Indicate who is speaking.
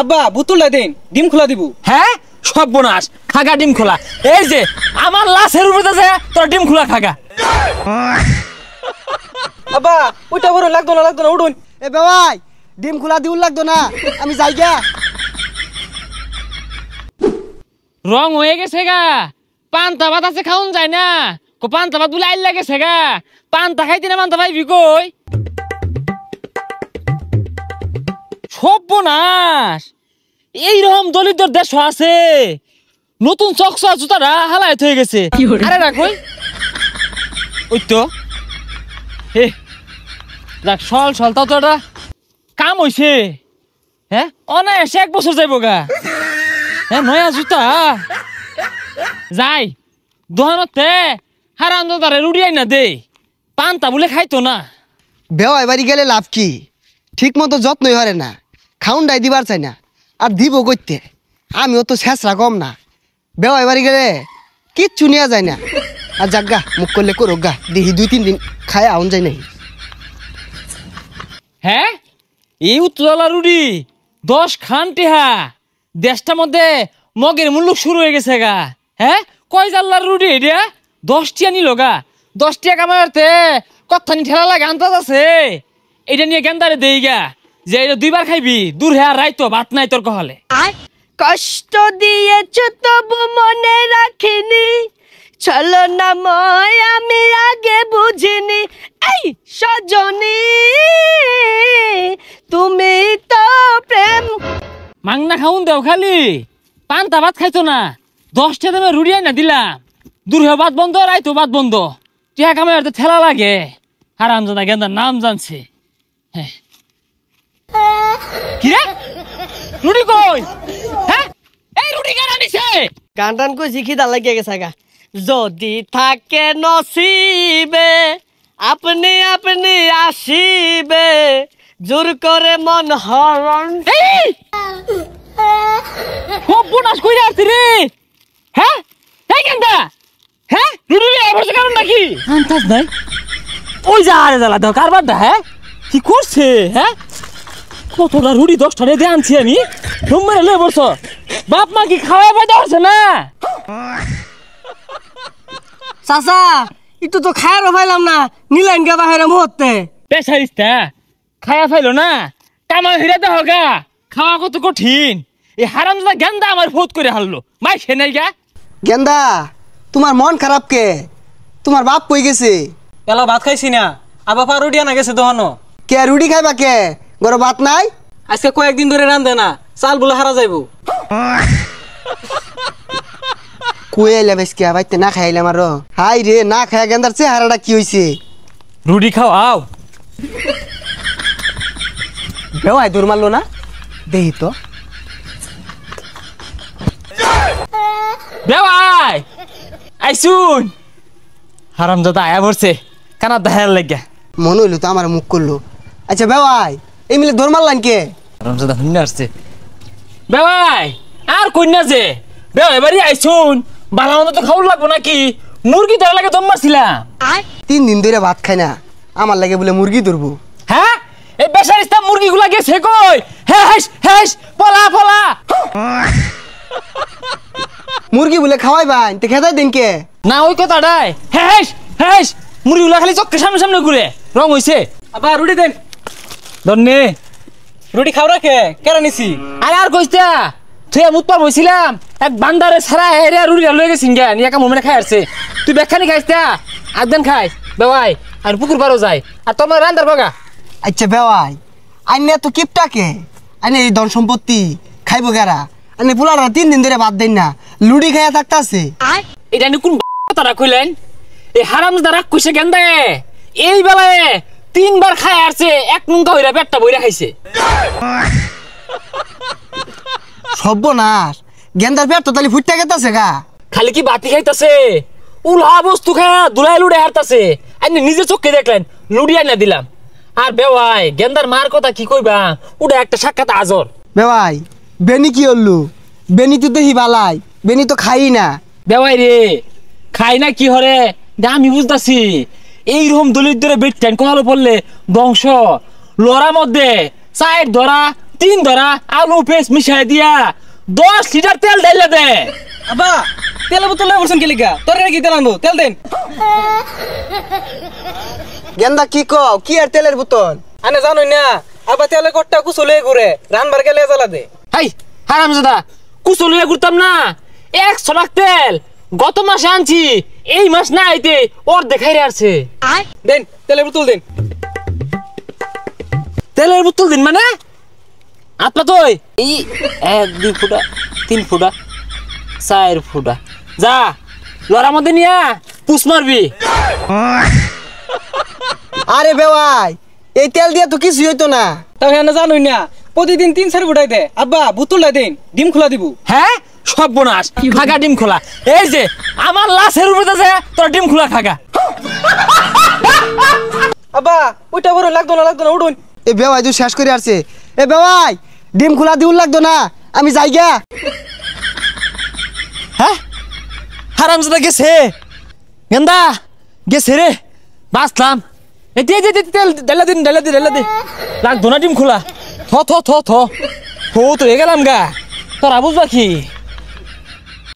Speaker 1: আব্বা বোতলটা দেন, ডিম খোলা দিব।
Speaker 2: হ্যাঁ সর্বনাশ, খাগা ডিম খোলা। এই যে আমার লাশের উপরে আছে তোর ডিম খোলা খাগা।
Speaker 1: আব্বা ওইটা বড় লাগতো না উঠুন।
Speaker 3: এ বেওয়াই ডিম খোলা দিউল লাগতো না, আমি যাই গা।
Speaker 2: রং হয়ে গেছে গা, পান্তা ভাত আছে খাওন যায় না। পান্তা ভাত বলে আইল লাগেছে গা, পান্তা খাইতে না পান্তা পাইবি কই? সর্বনাশ, এইরকম দলিতদের দেশ আছে, নতুন চকচা জুতাটা হালায়ত হয়ে গেছে। আরে রাখই ওই তো হে দেখ, সল তাও তো একটা কাম হইছে। হ্যাঁ অনায়াসে 1 বছর যাইব গা। হ্যাঁ নয়া জুতা যাই দোকানতে হারাম দাদারে রুড়িয়াই না দে, পান্তা বলে খাইতো না।
Speaker 3: বেওয়াই বাড়ি গেলে লাভ কি? ঠিক মতো যত্নই হরে না, খাউন্ডাই দিবার চাই না, আর দিব কইতে। আমিও তো শেষরা কম না, বেওয়াই বাড়ি গেলে কিচ্ছু নেওয়া যায় না। আর যাক গা, মুখ করলে করুক গা, দেখি 2-3 দিন খায় আউন যায় নাই।
Speaker 2: হ্যাঁ এই উত্তরলা রুডি 10 খান টেহা, দেশটার মধ্যে মগের মূল্য শুরু হয়ে গেছে গা। হ্যাঁ কয় জাল্লার রুডি এটা 10 টিয়া নিল গা। 10 টিয়া কামাতে কত্থানি ঠেলা লাগে আন্দাজ আছে। এটা নিয়ে গেন্দারে দেই গা যে এটা 2 বার খাইবি, দূর হ্যাঁ রাইতো ভাত নাই তোর কহলে।
Speaker 4: কষ্ট দিয়েছ তবু মনে রাখিনি, চলো না ময় আমি আগে বুঝিনি। এই সজনী তুমি তো প্রেম।
Speaker 2: মাংনা খাউন দেও খালি, পান্তা ভাত খাইতো না। 10 টা দামে রুড়িয়াই না দিলাম, দূর হ্যাঁ ভাত বন্ধ, রাইতো ভাত বন্ধ। টিয়া কামাতে ঠেলা লাগে, হারাম জানা গেন্দার নাম জানছে। হ্যাঁ কি রে রুডি কই? হ্যাঁ এই রুডি কেন আনিছে?
Speaker 4: গান টান কই শিখিদা লাগিয়ে গেছে গা। যদি থাকে নসিবে আপনি আপনি আসিবে, জোর করে মন হরণ।
Speaker 2: খুব বোনাস কইরা আসছি রে। হ্যাঁ এই গেন্দা, হ্যাঁ রুডি রে বসে কারণ নাকি আন্তাজ নাই। ওই যা আরে জ্বালা দাও কারবার দা। হ্যাঁ কি করছে? হ্যাঁ কতটা রুডি 10টা দিয়ে আনছি আমি, রুমের লে বসো। বাপ মা কি খাওয়া পাইতে পারছে না?
Speaker 4: চাচা একটু তো খায়ারও পাইলাম না, নিলাইন গা বাহিরে মুহূর্তে।
Speaker 2: পেশারিস্তা খায়া ফাইলো না, কামা হিরে দেহ গা। খাওয়া কত কঠিন। এই হারাম দাদা গেন্দা আমার ফোত করে হারলো, মাই সে নাই গা।
Speaker 3: গেন্দা তোমার মন খারাপ কে? তোমার বাপ কই গেছে?
Speaker 1: এলা ভাত খাইছি না, আবার পা রুটি আনা গেছে দোকানো।
Speaker 3: কে রুটি খাইবা কে? ঘরে ভাত নাই?
Speaker 1: আজকে কয়েকদিন ধরে রান্ধে না, চাল বলে হারা যাইব।
Speaker 3: কই আইলা বেশকে বাইতে না খাইলাম আরো। হাই রে, না খায়া গেন্দার চেহারাটা কি হইছে?
Speaker 2: রুটি খাওয়াও।
Speaker 3: বেওয়াই দূর মারলো না, দেহি তো।
Speaker 2: বেওয়াই আইসুন, হারাম দাদা আয়া পড়ছে কানা দেখার লাগিয়া।
Speaker 3: মনে হইলো তো আমার মুখ করলো। আচ্ছা বেওয়াই এই মিলে দৌড় মারলান কে?
Speaker 2: হারাম দাদা হুন্না আসছে। বেওয়াই আর কইনা যে বেওয়াই বাড়ি আইসুন, বালা মতো তো খাওয়া লাগবো নাকি? মুরগি ধরা লাগে দম মারছিলাম।
Speaker 3: 3 দিন ধরে ভাত খাই না, আমার লাগে বলে মুরগি ধরবো।
Speaker 2: হ্যাঁ এই বেচারিস্তা মুরগিগুলা গেছে কই? হেস হেস পলা পলা।
Speaker 3: মুরগি বলে খাওয়াই ভাই, তে খেতাই দিন কে?
Speaker 2: না ওই কথাটাই, হেস হেস মুরগিগুলা খালি চক্কের সামনে সামনে ঘুরে। রং হইছে।
Speaker 1: আবার রুটি দেন।
Speaker 2: ধন্যে
Speaker 1: রুটি খাও রাখে কেন নিছি?
Speaker 2: আরে আর কইতা তুই মুতপার বইছিলাম, এক বান্দারে ছাড়া হেরে রুড়ি লয়ে গেছিন গা, নিয়ে কাম মোমেনে খাই আসছে। তুই বেখানি খাইছা একদিন খাইস বেওয়াই, আর পুকুর পারও যায়। আর তোমার রান্দার বাগা।
Speaker 3: আচ্ছা বেওয়াই আইনে তো কিপটাকে, আইনে এই ধন সম্পত্তি খাইবো গেরা, আইনে পোলারা 3 দিন ধরে ভাত দেন না, লুডি খাইয়া থাকতাছে।
Speaker 2: এটা নি কোন কথাটা কইলেন? এই হারাম দাদা কইছে গেন্দা এই বেলায় 3 বার খাই আসছে, এক নুঙ্কা হইরা পেটটা বইরা খাইছে।
Speaker 3: সর্বনাশ, গেন্দার পেট তো তালি ফুটতে গেতাছে গা।
Speaker 2: খালি কি বাতি খাইতাছে, উলহা বস্তু খায়া দুলাই লুড়ে হারতাছে। আইনে নিজে চোখে দেখলেন, লুড়িয়া না দিলাম। আর বেওয়াই গেন্দার মার কথা কি কইবা, ওটা একটা সাক্ষাৎ আজর।
Speaker 3: বেওয়াই বেনি কি হল্লু? বেনি তো দেখি বালাই, বেনি তো খাই না।
Speaker 2: বেওয়াই রে খাই না কি হরে আমি বুঝতাছি। এইরকম দলিত ধরে বেট টাইন কহালো পড়লে বংশ লড়ার মধ্যে চায়ের ধরা তিন ধরা আলু পেস্ট মিশাই দিয়া 10 লিটার তেল ঢাইলা দে।
Speaker 1: আব্বা তেলের বোতল লয়ে বলছেন কি লিগা তোর কি তেল আনবো তেল দেন
Speaker 3: গেন্দা কি কও কি আর তেলের বোতল
Speaker 1: আনে জানোই না আব্বা তেলের কটটা কুচলে ঘুরে রানবার গেলে জ্বালা দে
Speaker 2: হাই হারামজাদা কুচলিয়া ঘুরতাম না 100 লাখ তেল গত মাসে আনছি এই মাস না আইতে ওর দেখাই আসছে।
Speaker 1: দেন তেলের বোতল দেন
Speaker 2: তেলের বোতল দিন মানে আপনা তো এই 1 2 ফুটা 3 ফুটা 4 ফুটা যা লড়ার মধ্যে নিয়া পুষ মারবি।
Speaker 3: আরে বেওয়াই এই তেল দিয়া তো কিছু হইতো না।
Speaker 1: তাও হ্যাঁ জানোই না প্রতিদিন 3-4 ফুটাই দে আব্বা বোতলটা দেন ডিম খোলা দিব
Speaker 2: হ্যাঁ সব বোনাস খাগা ডিম খোলা এই যে আমার লাশের উপরে আছে তোর ডিম খোলা খাগা।
Speaker 1: আব্বা ওইটা বড় লাগতো না উঠুন
Speaker 3: এ বেওয়াই তুই শেষ করে আসছে। এ বেওয়াই ডিম খোলা দিউল লাগতো না আমি যাই গা।
Speaker 2: হ্যাঁ হারামজাদা গেছে গেন্দা গেছে রে বাঁচলাম। তেল ঢেলা দিন লাগতো না ডিম খোলা থ তো এ গেলাম গা তোরা বুঝবা কি।